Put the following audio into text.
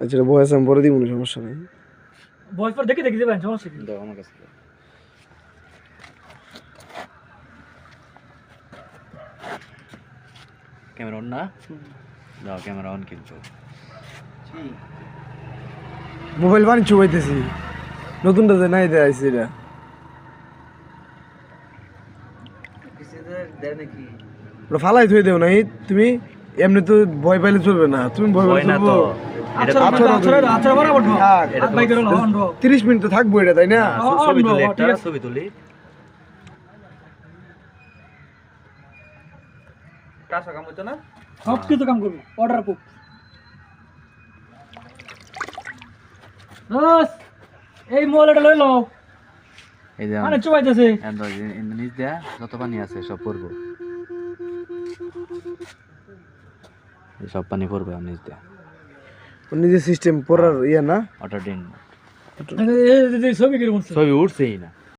আচ্ছা বয়স আমি পরে দিব না, সমস্যা নেই। বয়স পর দেখে দেখে দেবেন, সমস্যা কি? দাও আমার কাছে। ক্যামেরা অন না? দাও ক্যামেরা অন কিন্তু। মোবাইল বানি চুবাইতেছি, নতুনটা যে নাই দেয় আইছি এটা। ওটা ফালাই থই দেও নাই তুমি, এমনি তো ভয় পাইলে চলবে না, তুমি ভয় পাইলে না চলবো। তো। আচ্ছা আচ্ছা বরাবর ঢো। হাত বাই করে লন ঢো। 30 মিনিট তো থাকবো এটা, তাই না? ছবি তুলি একটা, ছবি তুলি। কাঁচা কাম হচ্ছে না? সব কিছু কাম করবো, অর্ডার পুক। বাস এই মোবাইলটা লই লও। এই যে মানে চুবাইতেছে। এন্ড নিচ দেয়া যত পানি আছে সব পড়বো, এই সব পানি পড়বে নিচ দেয়া। নিজে সিস্টেম পড়ার ইয়া না, অটো ডিন এই ছবি কি বলছে? ছবি উঠছেই না।